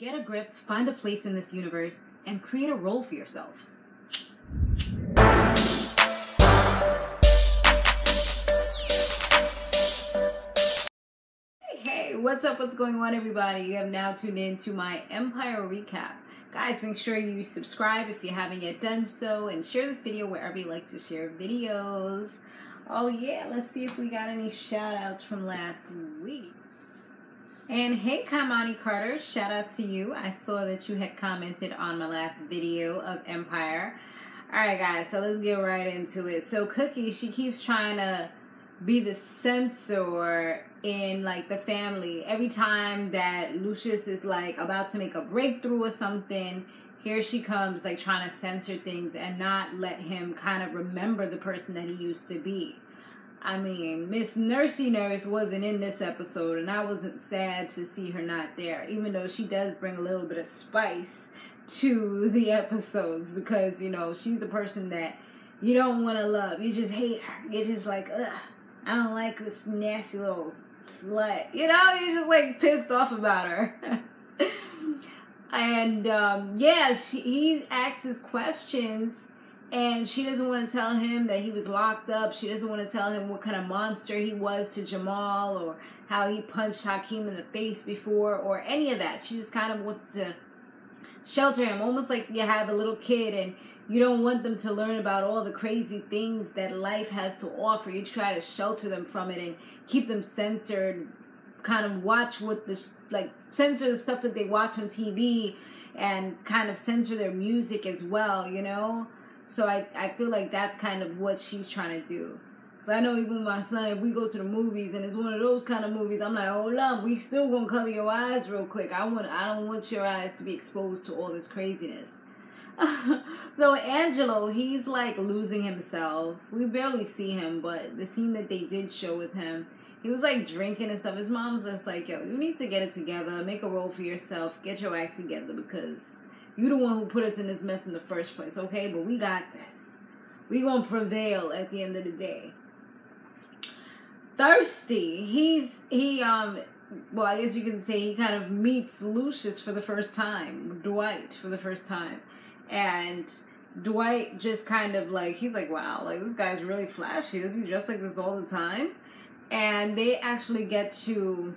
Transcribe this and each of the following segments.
Get a grip, find a place in this universe, and create a role for yourself. Hey, what's up? What's going on, everybody? You have now tuned in to my Empire recap. Guys, make sure you subscribe if you haven't yet done so, and share this video wherever you like to share videos. Oh yeah, let's see if we got any shout outs from last week. And hey, Kamani Carter, shout out to you. I saw that you had commented on my last video of Empire. Alright guys, so let's get right into it. So Cookie, she keeps trying to be the censor in like the family. Every time that Lucious is like about to make a breakthrough or something, here she comes like trying to censor things and not let him kind of remember the person that he used to be. I mean, Miss Nursey Nurse wasn't in this episode, and I wasn't sad to see her not there, even though she does bring a little bit of spice to the episodes, because, you know, she's the person that you don't want to love. You just hate her. You're just like, ugh, I don't like this nasty little slut. You know, you're just like pissed off about her. And, yeah, he asks his questions. And she doesn't want to tell him that he was locked up. She doesn't want to tell him what kind of monster he was to Jamal, or how he punched Hakeem in the face before, or any of that. She just kind of wants to shelter him, almost like you have a little kid and you don't want them to learn about all the crazy things that life has to offer. You try to shelter them from it and keep them censored, kind of watch what this, like, censor the stuff that they watch on TV and kind of censor their music as well, you know? So I feel like that's kind of what she's trying to do. But I know even my son, if we go to the movies and it's one of those kind of movies, I'm like, hold up, we still gonna cover your eyes real quick. I don't want your eyes to be exposed to all this craziness. So Angelo, he's like losing himself. We barely see him, but the scene that they did show with him, he was like drinking and stuff. His mom's just like, yo, you need to get it together, make a role for yourself, get your act together, because you the one who put us in this mess in the first place, okay? But we got this. We gonna prevail at the end of the day. Thursty, well, I guess you can say he kind of meets Lucious for the first time, Dwight for the first time. And Dwight just kind of like, he's like, wow, like this guy's really flashy. Does he dress like this all the time? And they actually get to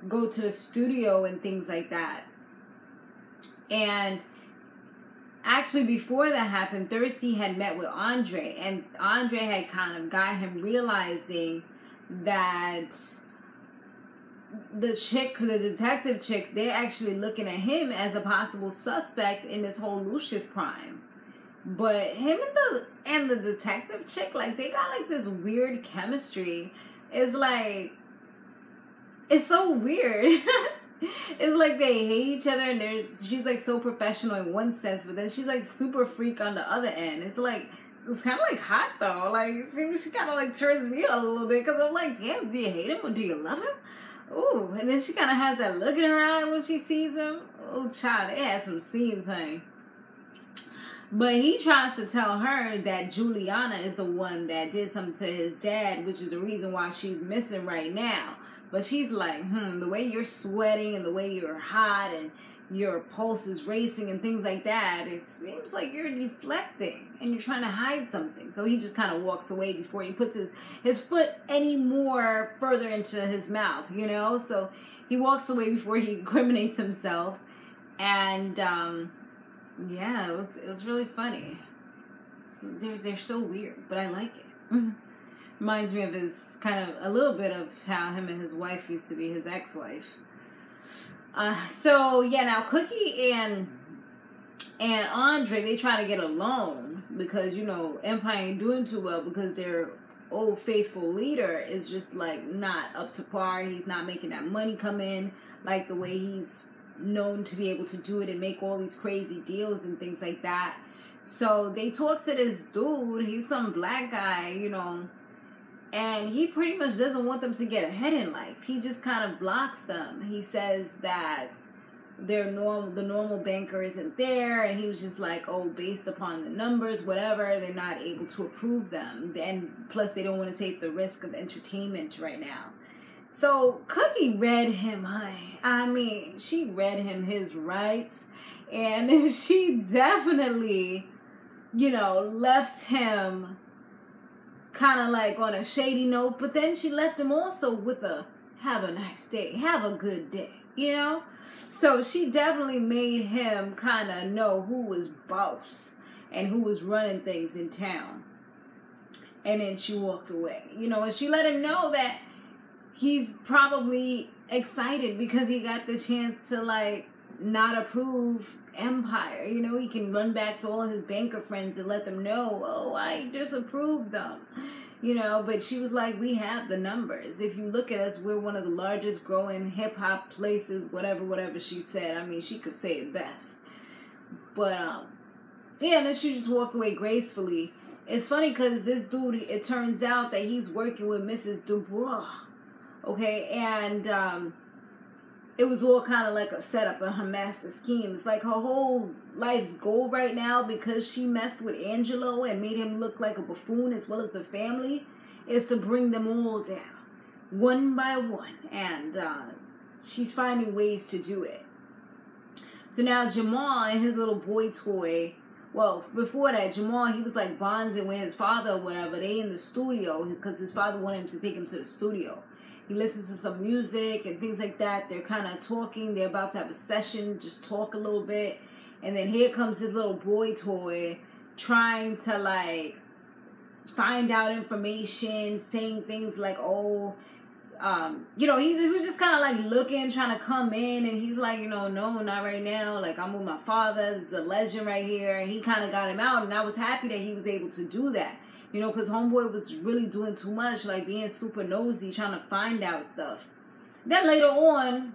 go to the studio and things like that. And actually, before that happened, Thursty had met with Andre, and Andre had kind of got him realizing that the detective chick, they're actually looking at him as a possible suspect in this whole Lucious crime. But him and the detective chick, like, they got like this weird chemistry. It's like, it's so weird. It's like they hate each other, and she's like so professional in one sense, but then she's like super freak on the other end. It's like, it's kind of like hot though. Like she kind of like turns me on a little bit, because I'm like, damn, do you hate him or do you love him? Ooh, and then she kind of has that look in her eye when she sees him. Oh, child, they had some scenes, honey. But he tries to tell her that Juliana is the one that did something to his dad, which is the reason why she's missing right now. But she's like, the way you're sweating and the way you're hot and your pulse is racing and things like that, it seems like you're deflecting and you're trying to hide something. So he just kind of walks away before he puts his foot any more further into his mouth, you know? So he walks away before he incriminates himself. And, yeah, it was really funny. So they're so weird, but I like it. Reminds me of his kind of a little bit of how him and his wife used to be, his ex-wife. So yeah, now Cookie and Andre, they try to get a loan because, you know, Empire ain't doing too well because their old faithful leader is just like not up to par. He's not making that money come in like the way he's known to be able to do it and make all these crazy deals and things like that. So they talk to this dude. He's some black guy, you know. And he pretty much doesn't want them to get ahead in life. He just kind of blocks them. He says that the normal banker isn't there. And he was just like, oh, based upon the numbers, whatever, they're not able to approve them. And plus, they don't want to take the risk of entertainment right now. So Cookie read him, honey. I mean, she read him his rights. And she definitely, you know, left him kind of like on a shady note. But then she left him also with a, have a nice day. Have a good day, you know? So she definitely made him kind of know who was boss and who was running things in town. And then she walked away, you know, and she let him know that he's probably excited because he got the chance to, like, not approve Empire. You know, he can run back to all his banker friends and let them know, oh, I disapproved them. You know, but she was like, we have the numbers. If you look at us, we're one of the largest growing hip-hop places, whatever she said. I mean, she could say it best. But, yeah, and then she just walked away gracefully. It's funny because this dude, it turns out that he's working with Mrs. Dubois. Okay, and it was all kind of like a setup of her master scheme. It's like her whole life's goal right now, because she messed with Angelo and made him look like a buffoon as well as the family, is to bring them all down, one by one. And she's finding ways to do it. So now Jamal and his little boy toy, well, before that, Jamal, he was like bonding with his father or whatever. They in the studio because his father wanted him to take him to the studio. He listens to some music and things like that. They're kind of talking. They're about to have a session, just talk a little bit. And then here comes his little boy toy trying to, like, find out information, saying things like, oh, you know, he was just kind of like looking, trying to come in. And he's like, you know, no, not right now. Like, I'm with my father. This is a legend right here. And he kind of got him out. And I was happy that he was able to do that. You know, because homeboy was really doing too much, like being super nosy, trying to find out stuff. Then later on,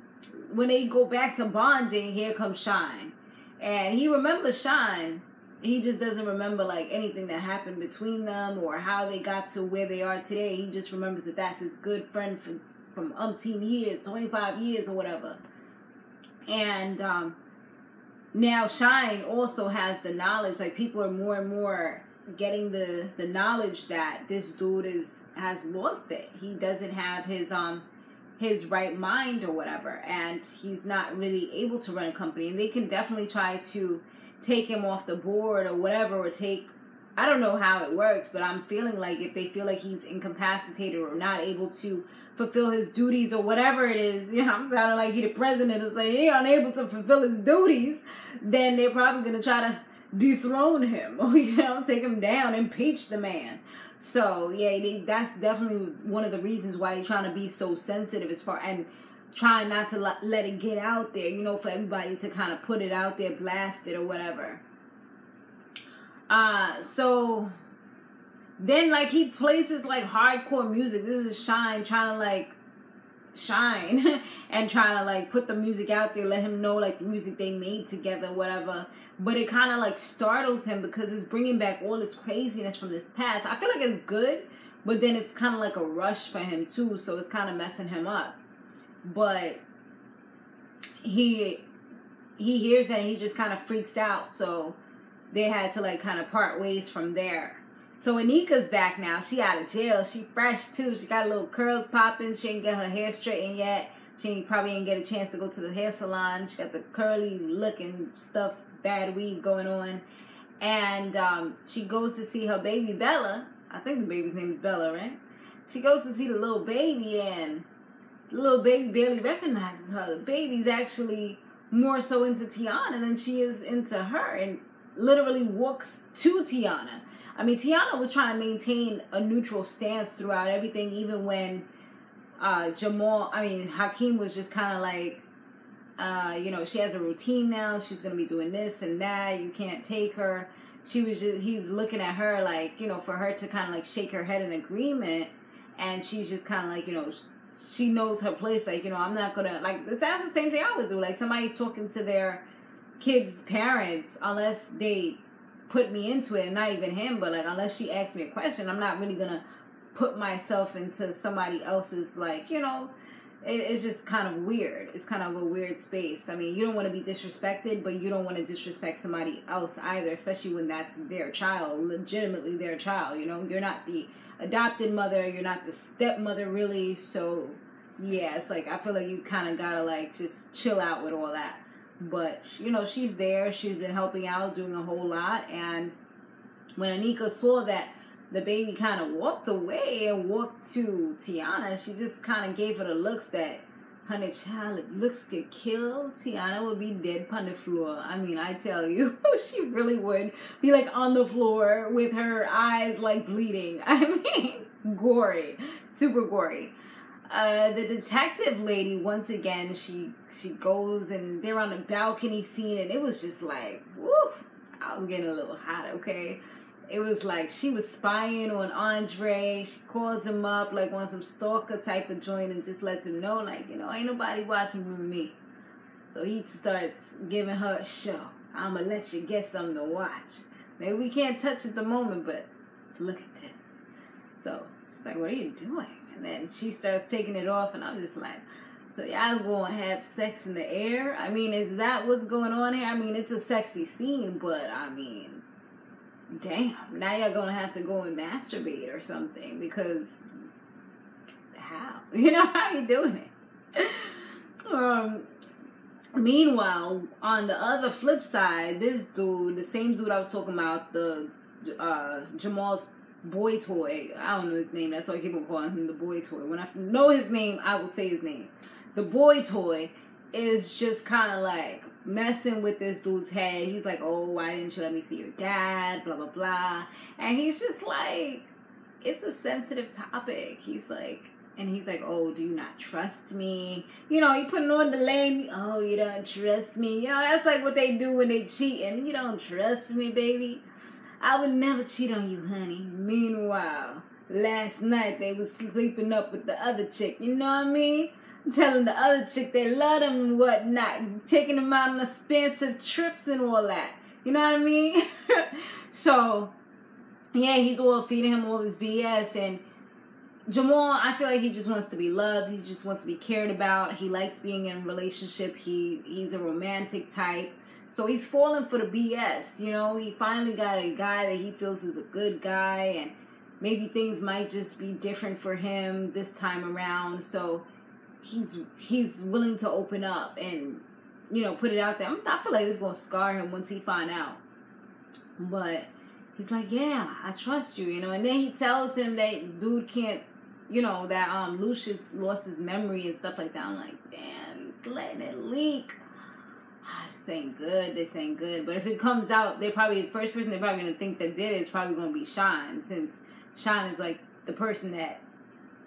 when they go back to bonding, here comes Shine. And he remembers Shine. He just doesn't remember, like, anything that happened between them or how they got to where they are today. He just remembers that that's his good friend from umpteen years, 25 years or whatever. And now Shine also has the knowledge. Like, people are more and more getting the knowledge that this dude has lost it. He doesn't have his right mind or whatever, and he's not really able to run a company. And they can definitely try to take him off the board or whatever, or I don't know how it works, but I'm feeling like if they feel like he's incapacitated or not able to fulfill his duties or whatever it is, you know, I'm sounding like he the president and say he's unable to fulfill his duties, then they're probably going to try to dethrone him, or, you know, take him down, impeach the man. So yeah, that's definitely one of the reasons why they're trying to be so sensitive as far, and trying not to let it get out there, you know, for everybody to kind of put it out there, blast it or whatever. So then, like, he places like hardcore music. This is Shine trying to like shine and trying to like put the music out there, let him know like the music they made together, whatever. But it kind of like startles him because it's bringing back all this craziness from this past. I feel like it's good, but then it's kind of like a rush for him too, so it's kind of messing him up. But he hears that and he just kind of freaks out, so they had to like kind of part ways from there. So Anika's back now. She out of jail. She fresh too. She got little curls popping. She ain't get her hair straightened yet. She probably ain't get a chance to go to the hair salon. She got the curly looking stuff, bad weave going on. And she goes to see her baby Bella. I think the baby's name is Bella, right? She goes to see the little baby, and the little baby barely recognizes her. The baby's actually more so into Tiana than she is into her, and literally walks to Tiana. I mean, Tiana was trying to maintain a neutral stance throughout everything, even when Hakeem was just kind of like, you know, she has a routine now. She's going to be doing this and that. You can't take her. He's looking at her like, you know, for her to kind of like shake her head in agreement. And she's just kind of like, you know, she knows her place. Like, you know, I'm not going to, like, that's the same thing I would do. Like, somebody's talking to their kids' parents, unless they put me into it, and not even him, but like, unless she asks me a question, I'm not really going to put myself into somebody else's, like, you know, it's just kind of weird. It's kind of a weird space. I mean, you don't want to be disrespected, but you don't want to disrespect somebody else either, especially when that's their child, legitimately their child. You know, you're not the adopted mother, you're not the stepmother really, so yeah, it's like, I feel like you kind of gotta, like, just chill out with all that. But, you know, she's there. She's been helping out, doing a whole lot. And when Anika saw that the baby kind of walked away and walked to Tiana, she just kind of gave her the looks that, honey child, if looks could kill, Tiana would be dead on the floor. I mean, I tell you, she really would be, like, on the floor with her eyes, like, bleeding. I mean, gory. Super gory. The detective lady, once again, she goes and they're on the balcony scene, and it was just like, woof, I was getting a little hot, okay? It was like she was spying on Andre. She calls him up like on some stalker type of joint and just lets him know, like, you know, ain't nobody watching but me. So he starts giving her a show. I'm going to let you get something to watch. Maybe we can't touch at the moment, but look at this. So she's like, what are you doing? And then she starts taking it off, and I'm just like, so y'all gonna have sex in the air? I mean, is that what's going on here? I mean, it's a sexy scene, but I mean, damn. Now y'all gonna have to go and masturbate or something, because how? You know, how you doing it? Meanwhile, on the other flip side, this dude, the same dude I was talking about, the Jamal's boy toy. I don't know his name. That's why I keep on calling him the boy toy. When I know his name, I will say his name. The boy toy is just kind of like messing with this dude's head. He's like, oh, why didn't you let me see your dad? Blah, blah, blah. And he's just like, it's a sensitive topic. He's like, oh, do you not trust me? You know, he putting on the lane. Oh, you don't trust me. You know, that's like what they do when they cheat. And you don't trust me, baby. I would never cheat on you, honey. Meanwhile, last night they was sleeping up with the other chick. You know what I mean? Telling the other chick they love them and whatnot. Taking them out on expensive trips and all that. You know what I mean? So, yeah, he's all feeding him all this BS. And Jamal, I feel like he just wants to be loved. He just wants to be cared about. He likes being in a relationship. He's a romantic type. So he's falling for the BS, you know. He finally got a guy that he feels is a good guy, and maybe things might just be different for him this time around. So he's willing to open up and, you know, put it out there. I feel like it's going to scar him once he find out. But he's like, yeah, I trust you, you know. And then he tells him that dude can't, you know, that Lucious lost his memory and stuff like that. I'm like, damn, you letting it leak. This ain't good. This ain't good. But if it comes out, the first person they're probably going to think that did it is probably going to be Sean, since Sean is like the person that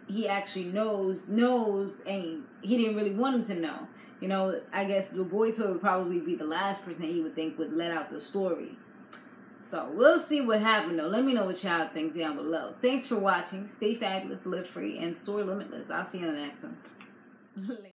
he actually knows, and he didn't really want him to know. You know, I guess the boy toy would probably be the last person that he would think would let out the story. So we'll see what happened, though. Let me know what y'all think down below. Thanks for watching. Stay fabulous, live free, and soar limitless. I'll see you in the next one.